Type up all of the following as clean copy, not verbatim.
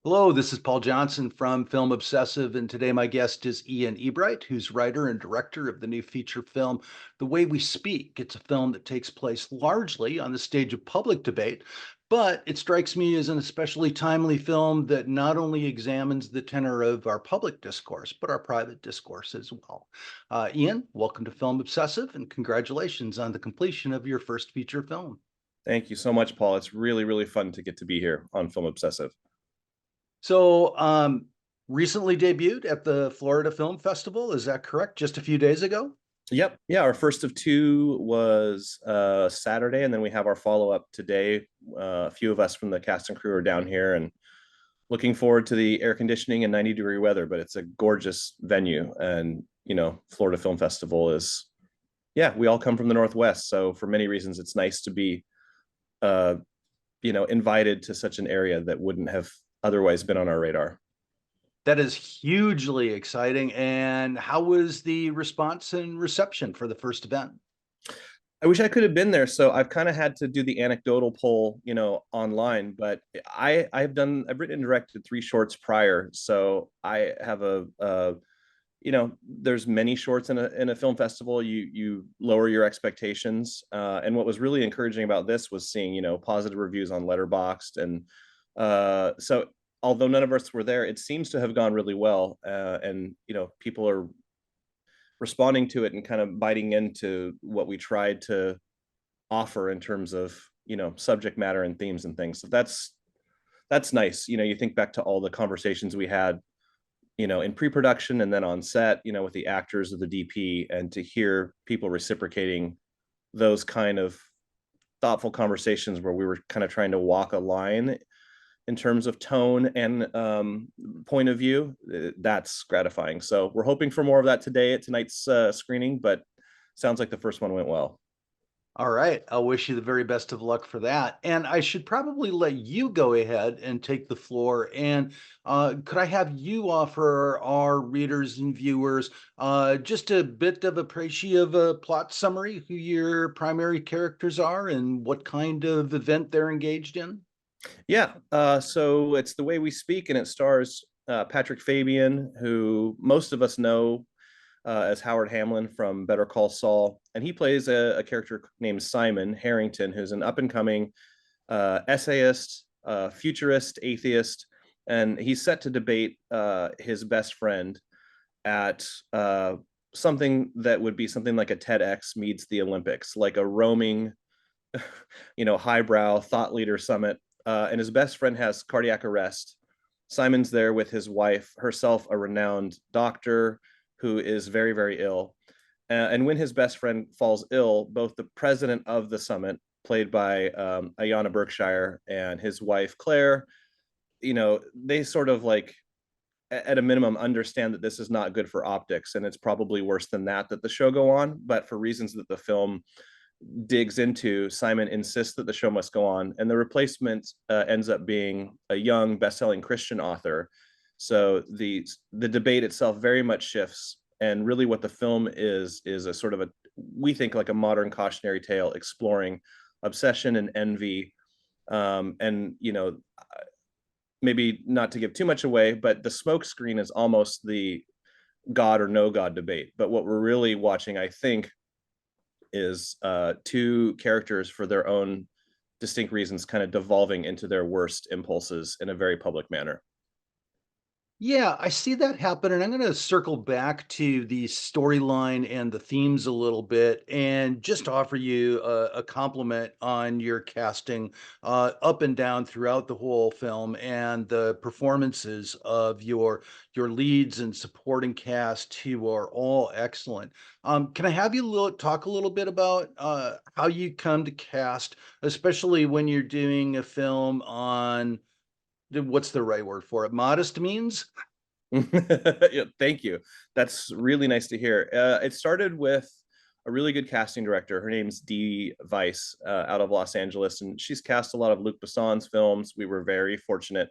Hello, this is Paul Johnson from Film Obsessive, and today my guest is Ian Ebright, who's writer and director of the new feature film, The Way We Speak. It's a film that takes place largely on the stage of public debate, but it strikes me as an especially timely film that not only examines the tenor of our public discourse, but our private discourse as well. Ian, welcome to Film Obsessive, and congratulations on the completion of your first feature film. Thank you so much, Paul. It's really, really fun to get to be here on Film Obsessive. So, recently debuted at the Florida Film Festival. Is that correct? Just a few days ago? Yep. Yeah. Our first of two was Saturday, and then we have our follow up today. A few of us from the cast and crew are down here and looking forward to the air conditioning and 90-degree weather, but it's a gorgeous venue. And, Florida Film Festival is, yeah, we all come from the Northwest. So for many reasons, it's nice to be, uh, invited to such an area that wouldn't have otherwise been on our radar. That is hugely exciting. And how was the response and reception for the first event? I wish I could have been there. So I've kind of had to do the anecdotal poll, online, but I've written and directed three shorts prior. So I have there's many shorts in a film festival. You lower your expectations. And what was really encouraging about this was seeing, positive reviews on Letterboxd. And so although none of us were there, it seems to have gone really well. And, people are responding to it and kind of biting into what we tried to offer in terms of subject matter and themes and things. So that's nice. You think back to all the conversations we had in pre-production and then on set, with the actors of the DP, and to hear people reciprocating those kind of thoughtful conversations where we were kind of trying to walk a line in terms of tone and point of view. That's gratifying. So we're hoping for more of that today at tonight's screening, but sounds like the first one went well. All right. I'll wish you the very best of luck for that. And I should probably let you go ahead and take the floor. And could I have you offer our readers and viewers just a bit of a précis of a plot summary, who your primary characters are and what kind of event they're engaged in? Yeah. So it's The Way We Speak, and it stars Patrick Fabian, who most of us know as Howard Hamlin from Better Call Saul. And he plays a character named Simon Harrington, who's an up and coming essayist, futurist, atheist. And he's set to debate his best friend at something that would be something like a TEDx meets the Olympics, like a roaming, highbrow thought leader summit. And his best friend has cardiac arrest. Simon's there with his wife, herself a renowned doctor who is very, very ill. And when his best friend falls ill, both the president of the summit, played by Ayanna Berkshire, and his wife, Claire, they sort of like, at a minimum, understand that this is not good for optics. And it's probably worse than that the show go on. But for reasons that the film digs into, Simon insists that the show must go on, and the replacement ends up being a young best-selling Christian author. So the debate itself very much shifts, and really what the film is a sort of we think like a modern cautionary tale exploring obsession and envy, and maybe not to give too much away, but the smoke screen is almost the God or no God debate. But what we're really watching, I think, is two characters for their own distinct reasons kind of devolving into their worst impulses in a very public manner. Yeah, I see that happen, and I'm going to circle back to the storyline and the themes a little bit, and just offer you a compliment on your casting up and down throughout the whole film, and the performances of your leads and supporting cast, who are all excellent. Can I have you talk a little bit about how you come to cast, especially when you're doing a film on what's the right word for it? Modest means? Yeah, thank you. That's really nice to hear. It started with a really good casting director. Her name's Dee Weiss, out of Los Angeles, and she's cast a lot of Luc Besson's films. We were very fortunate,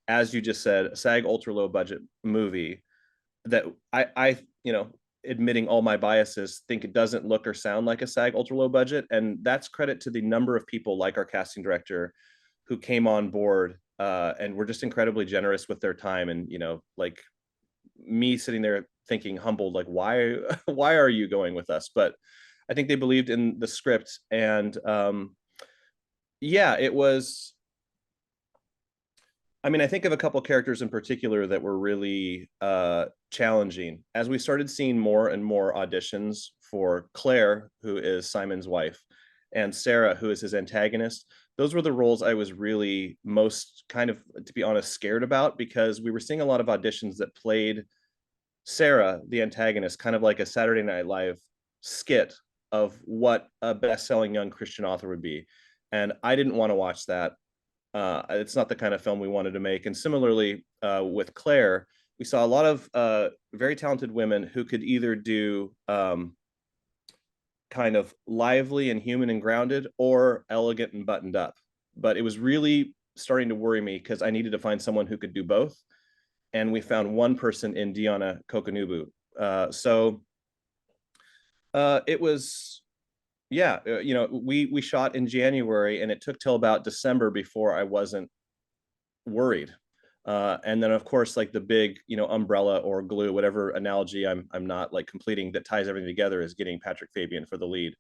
as you just said, a SAG ultra low budget movie that admitting all my biases, think it doesn't look or sound like a SAG ultra low budget, and that's credit to the number of people like our casting director who came on board and were just incredibly generous with their time. And like me sitting there thinking humbled, like why why are you going with us? But I think they believed in the script, and yeah, it was. I mean, I think of a couple characters in particular that were really challenging as we started seeing more and more auditions for Claire, who is Simon's wife, and Sarah, who is his antagonist. Those were the roles I was really most kind of, to be honest, scared about, because we were seeing a lot of auditions that played Sarah, the antagonist, kind of like a Saturday Night Live skit of what a best-selling young Christian author would be. And I didn't want to watch that. It's not the kind of film we wanted to make. And similarly, with Claire, we saw a lot of very talented women who could either do kind of lively and human and grounded, or elegant and buttoned up. But it was really starting to worry me because I needed to find someone who could do both. And we found one person in Diana Kokonubu. It was, yeah, we shot in January, and it took till about December before I wasn't worried. And then of course, like the big, umbrella or glue, whatever analogy I'm not like completing, that ties everything together, is getting Patrick Fabian for the lead.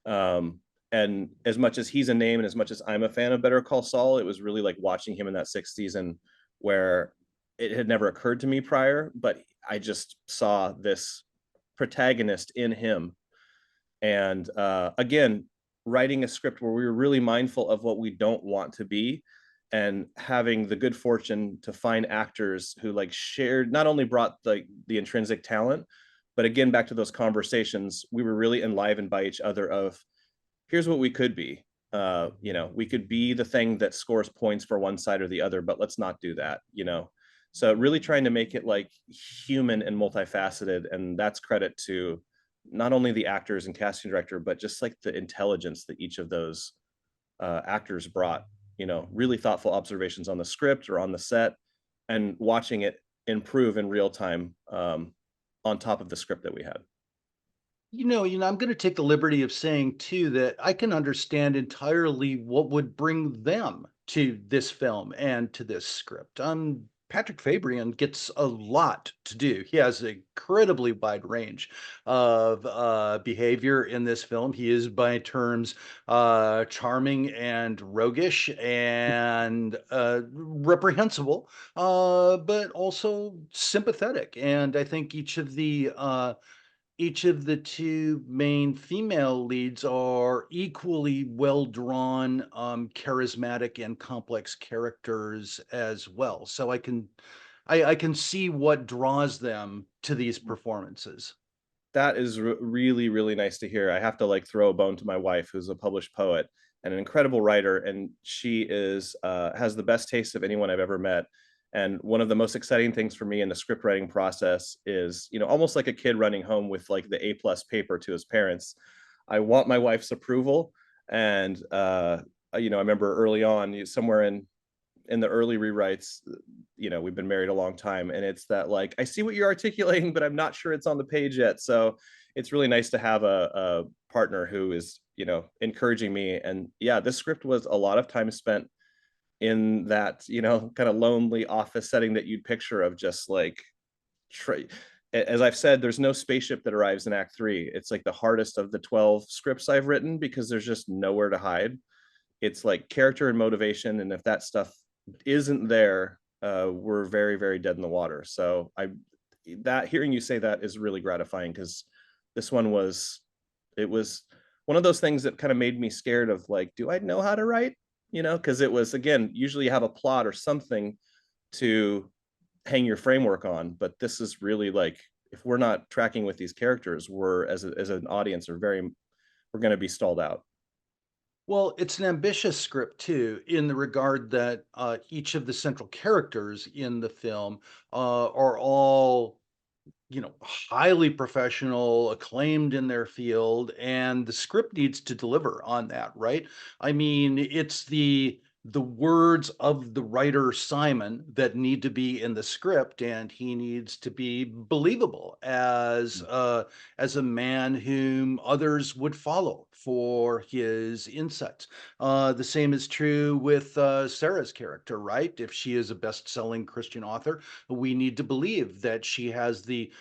And as much as he's a name, and as much as I'm a fan of Better Call Saul, it was really like watching him in that sixth season, where it had never occurred to me prior, but I just saw this protagonist in him. And again, writing a script where we were really mindful of what we don't want to be, and having the good fortune to find actors who like shared, not only brought the intrinsic talent, but again, back to those conversations, we were really enlivened by each other of, here's what we could be. We could be the thing that scores points for one side or the other, but let's not do that. So really trying to make it like human and multifaceted. And that's credit to not only the actors and casting director, but just like the intelligence that each of those actors brought, really thoughtful observations on the script or on the set, and watching it improve in real time, on top of the script that we had. I'm going to take the liberty of saying too that I can understand entirely what would bring them to this film and to this script. Patrick Fabian gets a lot to do. He has an incredibly wide range of behavior in this film. He is, by terms, charming and roguish and reprehensible, but also sympathetic. And I think each of the two main female leads are equally well drawn, charismatic, and complex characters as well. So I can see what draws them to these performances. That is really, really nice to hear. I have to like throw a bone to my wife, who's a published poet and an incredible writer, and she is has the best taste of anyone I've ever met. And one of the most exciting things for me in the script writing process is, almost like a kid running home with like the A+ paper to his parents. I want my wife's approval, and I remember early on, somewhere in the early rewrites, we've been married a long time, and it's that like, I see what you're articulating, but I'm not sure it's on the page yet. So it's really nice to have a partner who is, encouraging me. And yeah, this script was a lot of time spent in that, kind of lonely office setting that you'd picture, of just like, as I've said, there's no spaceship that arrives in Act 3. It's like the hardest of the 12 scripts I've written, because there's just nowhere to hide. It's like character and motivation, and if that stuff isn't there, we're very, very dead in the water. So that hearing you say that is really gratifying, because this one was, it was one of those things that kind of made me scared of like, do I know how to write? Because it was, again, usually you have a plot or something to hang your framework on, but this is really like, if we're not tracking with these characters, we're, as an audience, we're going to be stalled out. Well, it's an ambitious script too, in the regard that each of the central characters in the film are all highly professional, acclaimed in their field, and the script needs to deliver on that, right? I mean, it's the the words of the writer Simon that need to be in the script, and he needs to be believable as a man whom others would follow for his insights. The same is true with Sarah's character, right? If she is a best-selling Christian author, we need to believe that she has the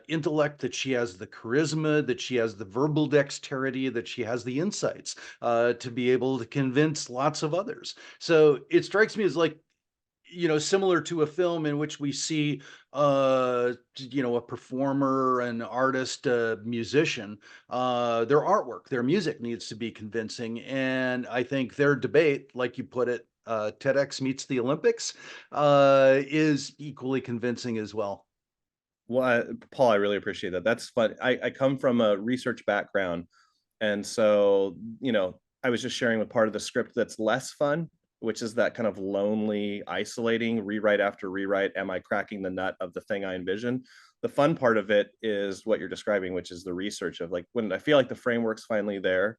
intellect, that she has the charisma, that she has the verbal dexterity, that she has the insights to be able to convince lots of others. So it strikes me as like, similar to a film in which we see, a performer, an artist, a musician, their artwork, their music needs to be convincing. And I think their debate, like you put it, TEDx meets the Olympics, is equally convincing as well. Well, Paul, I really appreciate that. That's fun. I come from a research background. And so, I was just sharing with part of the script that's less fun, which is that kind of lonely, isolating rewrite after rewrite. Am I cracking the nut of the thing I envision? The fun part of it is what you're describing, which is the research of like when I feel like the framework's finally there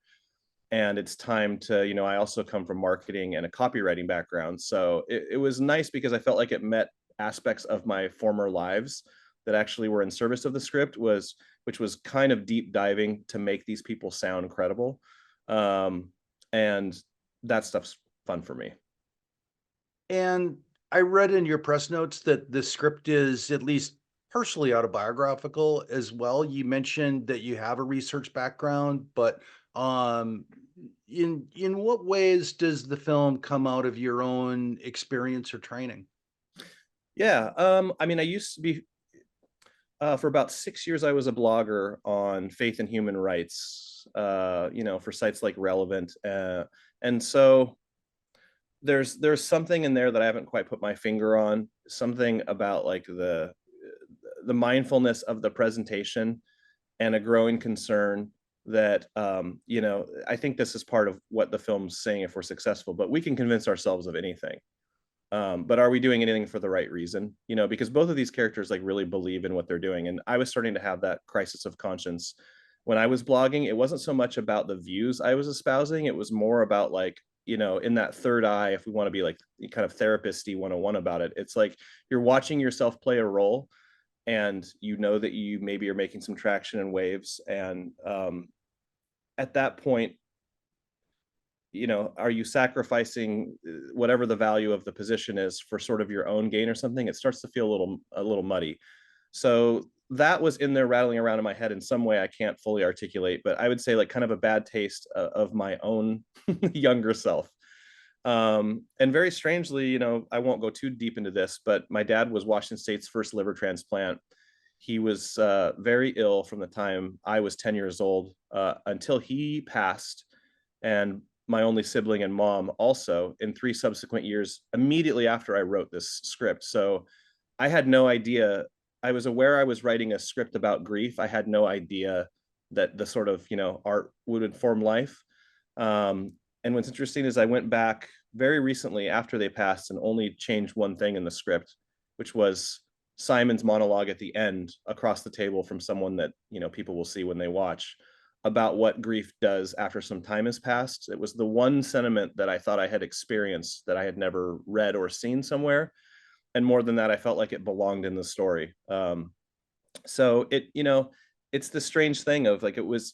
and it's time to, I also come from marketing and a copywriting background. So it was nice because I felt like it met aspects of my former lives that actually were in service of the script, which was kind of deep diving to make these people sound credible. Um, and that stuff's fun for me. And I read in your press notes that the script is at least partially autobiographical as well. You mentioned that you have a research background, but um, in what ways does the film come out of your own experience or training? Yeah. I mean, I used to be for about 6 years, I was a blogger on faith and human rights, for sites like Relevant. And so there's something in there that I haven't quite put my finger on, something about like the mindfulness of the presentation and a growing concern that I think this is part of what the film's saying if we're successful, but we can convince ourselves of anything. But are we doing anything for the right reason? Because both of these characters like really believe in what they're doing. And I was starting to have that crisis of conscience when I was blogging. It wasn't so much about the views I was espousing. It was more about like, in that third eye, if we want to be like kind of therapist-y 101 about it, it's like you're watching yourself play a role and you know that you maybe are making some traction and waves. And at that point, are you sacrificing whatever the value of the position is for sort of your own gain or something? It starts to feel a little muddy. So that was in there rattling around in my head in some way I can't fully articulate, but I would say like kind of a bad taste of my own younger self. And very strangely, I won't go too deep into this, but my dad was Washington State's first liver transplant. He was very ill from the time I was 10 years old until he passed. And my only sibling and mom also in 3 subsequent years immediately after I wrote this script. So I had no idea. I was aware I was writing a script about grief. I had no idea that the sort of, art would inform life. And what's interesting is I went back very recently after they passed and only changed one thing in the script, which was Simon's monologue at the end across the table from someone that, people will see when they watch about what grief does after some time has passed. It was the one sentiment that I thought I had experienced that I had never read or seen somewhere. And more than that, I felt like it belonged in the story. So it's the strange thing of like, it was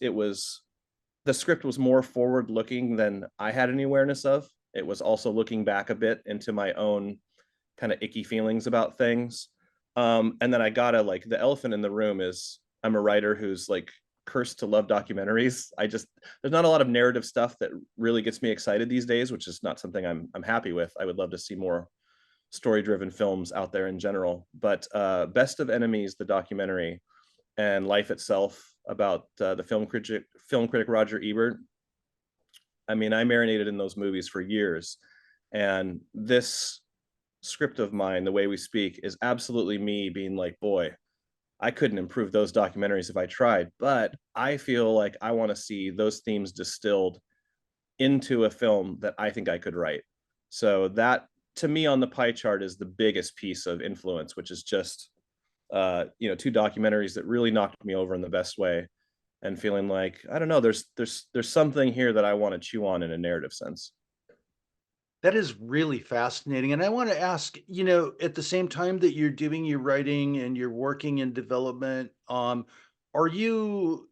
the script was more forward looking than I had any awareness of. It was also looking back a bit into my own kind of icky feelings about things. And then I gotta like the elephant in the room is I'm a writer who's like cursed to love documentaries. There's not a lot of narrative stuff that really gets me excited these days, which is not something I'm happy with. I would love to see more story driven films out there in general. But Best of Enemies, the documentary, and Life Itself about the film critic Roger Ebert. I mean, I marinated in those movies for years, and this script of mine, The Way We Speak, is absolutely me being like, boy, I couldn't improve those documentaries if I tried, but I feel like I want to see those themes distilled into a film that I think I could write. So that to me on the pie chart is the biggest piece of influence, which is just two documentaries that really knocked me over in the best way and feeling like, I don't know, there's something here that I want to chew on in a narrative sense. That is really fascinating, and I wanna ask, at the same time that you're doing your writing and you're working in development, are you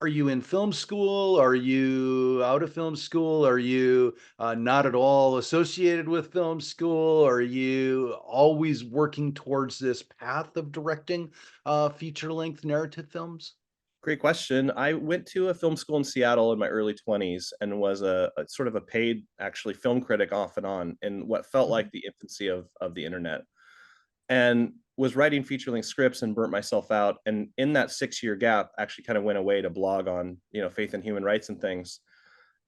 are you in film school? Are you out of film school? Are you, not at all associated with film school? Are you always working towards this path of directing, feature-length narrative films? Great question. I went to a film school in Seattle in my early 20s and was a sort of a paid, actually, film critic off and on in what felt Mhm. like the infancy of the internet, and was writing feature-length scripts and burnt myself out. And in that 6-year gap, actually kind of went away to blog on, faith and human rights and things.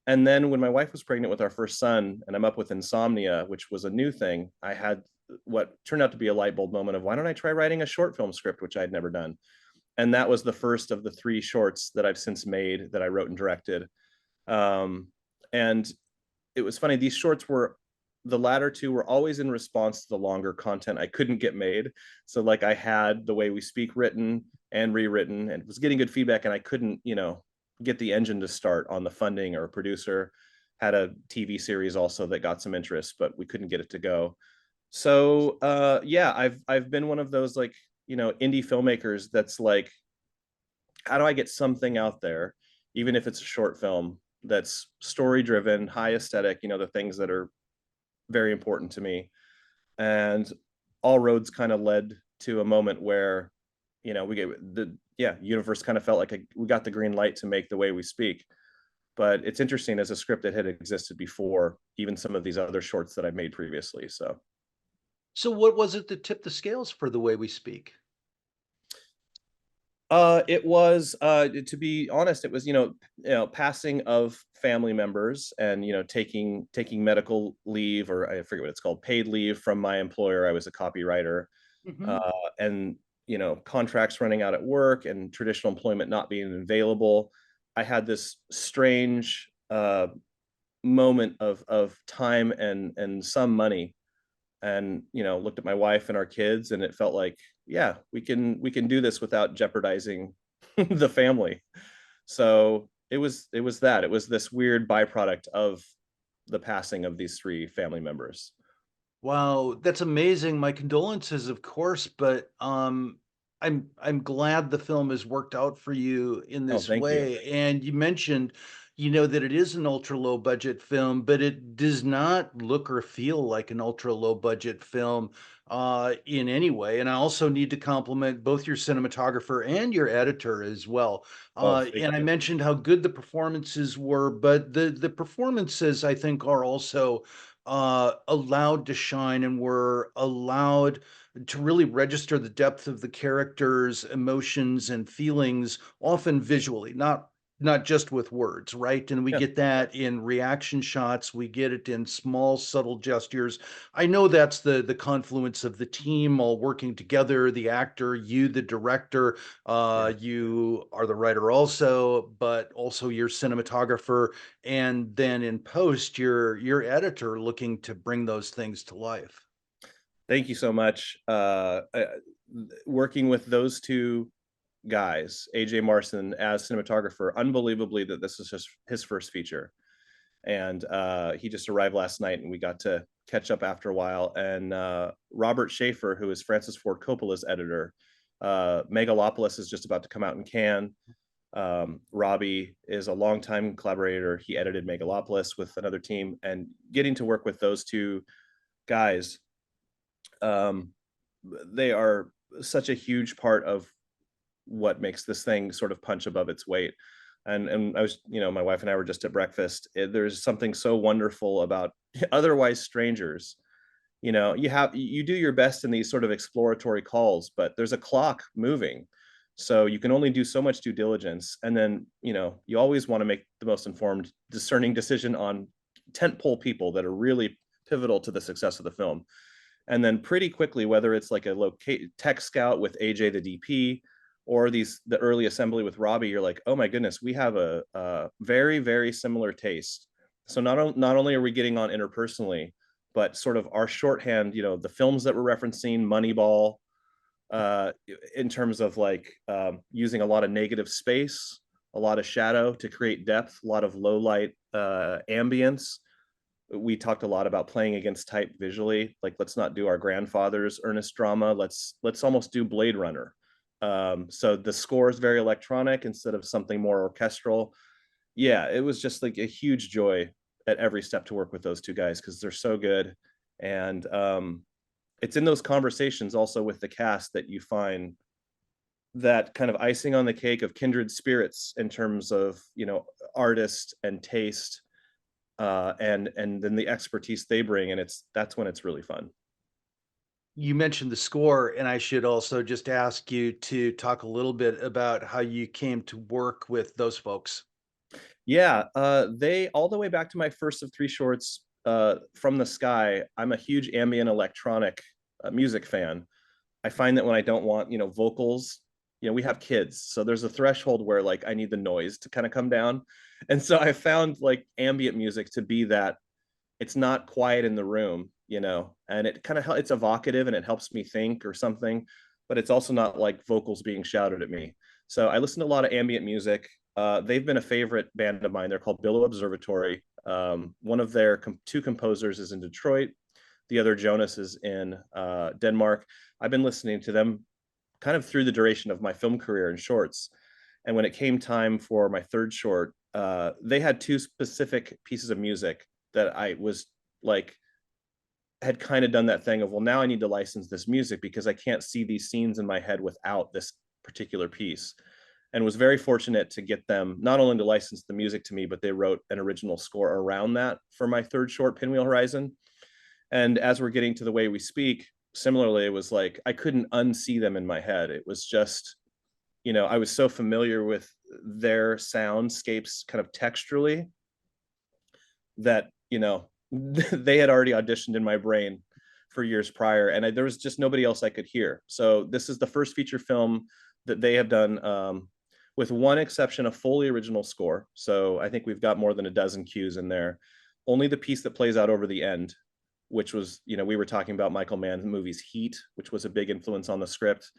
And then when my wife was pregnant with our first son, and I'm up with insomnia, which was a new thing, I had what turned out to be a light bulb moment of why don't I try writing a short film script, which I'd never done. And that was the first of the 3 shorts that I've since made that I wrote and directed. Um, and it was funny, these shorts were the latter 2 were always in response to the longer content I couldn't get made. So, like, I had The Way We Speak written and rewritten and was getting good feedback, and I couldn't, get the engine to start on the funding or a producer. Had a TV series also that got some interest, but we couldn't get it to go. So, yeah, I've been one of those, like, indie filmmakers that's like, how do I get something out there, even if it's a short film that's story driven, high aesthetic, the things that are very important to me. And all roads kind of led to a moment where, we get the universe kind of felt like we got the green light to make The Way We Speak. But it's interesting as a script that had existed before even some of these other shorts that I made previously. So So what was it that tipped the scales for The Way We Speak? it was, to be honest, it was, passing of family members and, taking medical leave, or I forget what it's called, paid leave from my employer. I was a copywriter, Mhm. uh, and, contracts running out at work and traditional employment not being available. I had this strange, moment of time and some money, and looked at my wife and our kids, and it felt like, yeah, we can do this without jeopardizing the family. So it was this weird byproduct of the passing of these 3 family members. Wow, that's amazing. My condolences, of course, but I'm glad the film has worked out for you in Oh, this thank you. way. And you mentioned, that it is an ultra low budget film, but it does not look or feel like an ultra low budget film in any way. And I also need to compliment both your cinematographer and your editor as well. Oh, thank And I you. mentioned how good the performances were, but the performances I think are also allowed to shine and were allowed to really register the depth of the characters' emotions and feelings, often visually, not just with words, right? And we Yeah. get that in reaction shots, we get it in small, subtle gestures. I know that's the confluence of the team all working together, the actor, you, the director, Yeah. you are the writer also, but also your cinematographer, and then in post, your editor looking to bring those things to life. Thank you so much. Working with those 2 guys, AJ Marson as cinematographer, unbelievably that this is his first feature. And he just arrived last night, and we got to catch up after a while. And Robert Schaefer, who is Francis Ford Coppola's editor, Megalopolis is just about to come out in Cannes. Robbie is a longtime collaborator. He edited Megalopolis with another team, and getting to work with those 2 guys, um, they are such a huge part of what makes this thing sort of punch above its weight. And I was, my wife and I were just at breakfast. There's something so wonderful about otherwise strangers. You do your best in these sort of exploratory calls, but there's a clock moving. So you can only do so much due diligence. And then, you always want to make the most informed, discerning decision on tentpole people that are really pivotal to the success of the film. And then pretty quickly, whether it's like a tech scout with AJ the DP, or the early assembly with Robbie, you're like, oh my goodness, we have a very, very similar taste. So not only are we getting on interpersonally, but sort of our shorthand, the films that we're referencing, Moneyball, uh, in terms of like, using a lot of negative space, a lot of shadow to create depth, a lot of low light ambience. we talked a lot about playing against type visually. Like, let's not do our grandfather's earnest drama. Let's almost do Blade Runner. So the score is very electronic instead of something more orchestral. Yeah, it was just like a huge joy at every step to work with those two guys because they're so good. And it's in those conversations also with the cast that you find that kind of icing on the cake of kindred spirits in terms of, artist and taste, and then the expertise they bring, and that's when it's really fun. You mentioned the score, and I should also just ask you to talk a little bit about how you came to work with those folks. Yeah, they all the way back to my first of three shorts, From the Sky. I'm a huge ambient electronic music fan. I find that when I don't want, vocals, we have kids, so there's a threshold where like I need the noise to kind of come down, and so I found like ambient music to be that. It's not quiet in the room, and it kind of it's evocative and it helps me think or something, but it's also not like vocals being shouted at me. So I listen to a lot of ambient music. They've been a favorite band of mine. They're called Billow Observatory. One of their two composers is in Detroit. The other, Jonas, is in Denmark. I've been listening to them kind of through the duration of my film career in shorts. And when it came time for my third short, they had two specific pieces of music that I was like, had kind of done that thing of, well, now I need to license this music because I can't see these scenes in my head without this particular piece. And was very fortunate to get them not only to license the music to me, but they wrote an original score around that for my third short, Pinwheel Horizon. And as we're getting to The Way We Speak, similarly, it was like I couldn't unsee them in my head. It was just, I was so familiar with their soundscapes kind of texturally that, they had already auditioned in my brain for years prior, and there was just nobody else I could hear. So this is the first feature film that they have done, with one exception, a fully original score. So I think we've got more than a dozen cues in there. Only the piece that plays out over the end, which was, we were talking about Michael Mann's movie's Heat, which was a big influence on the script,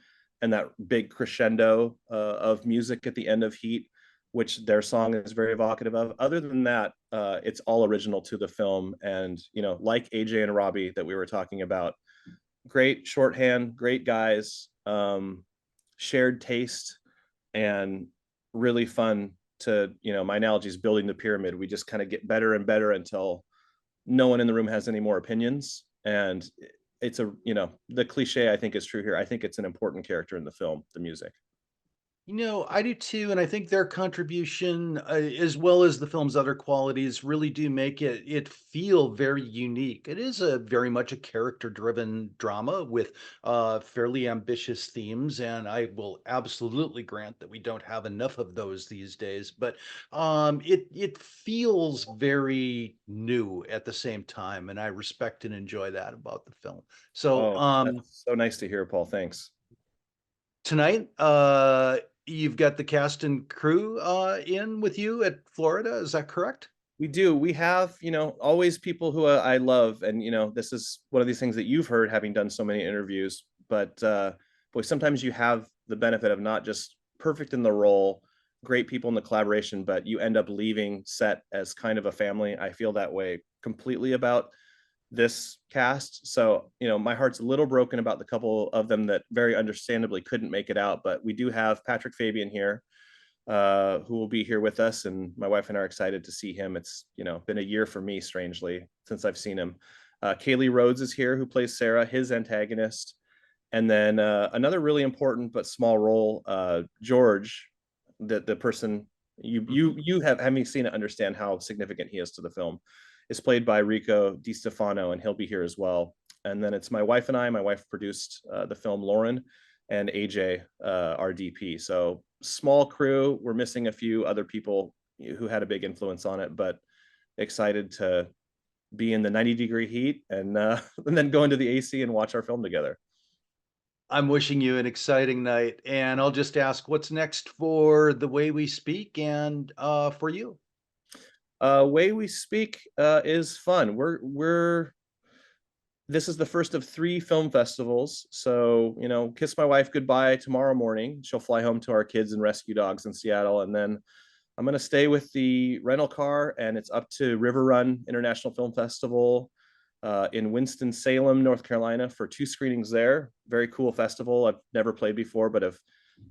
and that big crescendo of music at the end of Heat, which their song is very evocative of. Other than that, it's all original to the film. And, like AJ and Robbie that we were talking about, great shorthand, great guys, shared taste, and really fun to, my analogy is building the pyramid. We just kind of get better and better until no one in the room has any more opinions. And it's the cliche I think is true here. I think it's an important character in the film, the music. I do too, and I think their contribution, as well as the film's other qualities, really do make it feel very unique. It is a very much a character-driven drama with fairly ambitious themes, and I will absolutely grant that we don't have enough of those these days. But it feels very new at the same time, and I respect and enjoy that about the film. So Oh, that's so nice to hear, Paul. Thanks. tonight, you've got the cast and crew in with you at Florida. Is that correct? We do. We have, always people who I love. And, this is one of these things that you've heard having done so many interviews. But boy, sometimes you have the benefit of not just perfect in the role, great people in the collaboration, but you end up leaving set as kind of a family. I feel that way completely about this cast. So, my heart's a little broken about the couple of them that very understandably couldn't make it out. But we do have Patrick Fabian here, who will be here with us. And my wife and I are excited to see him. It's, been a year for me, strangely, since I've seen him. Kaylee Rhodes is here, who plays Sarah, his antagonist. And then another really important but small role, George, the person you have, having seen it, understand how significant he is to the film, is played by Rico DiStefano, and he'll be here as well. And then it's my wife and I. My wife produced the film, Lauren, and AJ, our DP. So small crew. We're missing a few other people who had a big influence on it, but excited to be in the 90-degree heat and and then go into the AC and watch our film together. I'm wishing you an exciting night, and I'll just ask what's next for The Way We Speak and for you. Way We Speak is fun. We're this is the first of three film festivals. So, kiss my wife goodbye tomorrow morning. She'll fly home to our kids and rescue dogs in Seattle. And then I'm going to stay with the rental car, and it's up to River Run International Film Festival in Winston-Salem, North Carolina, for 2 screenings there. Very cool festival. I've never played before, but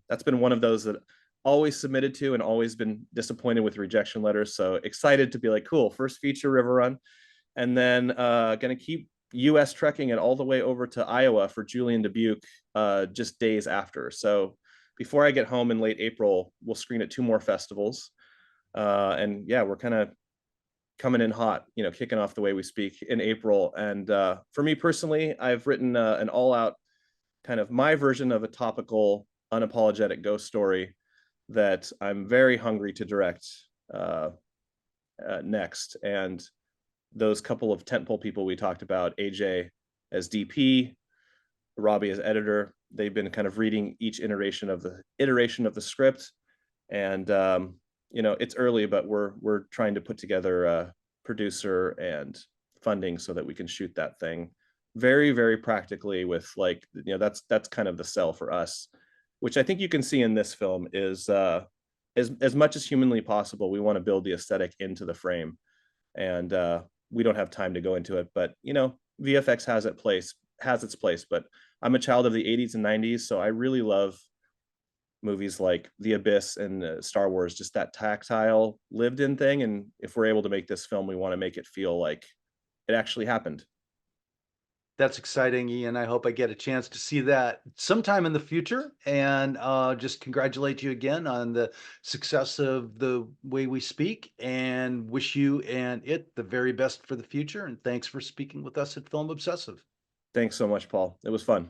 that's been one of those that always submitted to and always been disappointed with rejection letters. So excited to be like, cool, first feature River Run. And then going to keep US trekking it all the way over to Iowa for Julian Dubuque just days after. So before I get home in late April, we'll screen at 2 more festivals. And yeah, we're kind of coming in hot, kicking off the way we speak in April. And for me personally, I've written an all out kind of my version of a topical, unapologetic ghost story that I'm very hungry to direct uh, next. And those couple of tentpole people we talked about, AJ as DP, Robbie as editor, they've been kind of reading each iteration of the script. And it's early, but we're trying to put together a producer and funding so that we can shoot that thing very, very practically with, like, that's kind of the sell for us, which I think you can see in this film is as much as humanly possible, we want to build the aesthetic into the frame. And we don't have time to go into it, but VFX has its place. But I'm a child of the 80s and 90s, so I really love movies like The Abyss and Star Wars, just that tactile, lived in thing. And if we're able to make this film, we want to make it feel like it actually happened. That's exciting, Ian. I hope I get a chance to see that sometime in the future. And just congratulate you again on the success of the way we speak, and wish you and it the very best for the future. And thanks for speaking with us at Film Obsessive. Thanks so much, Paul. It was fun.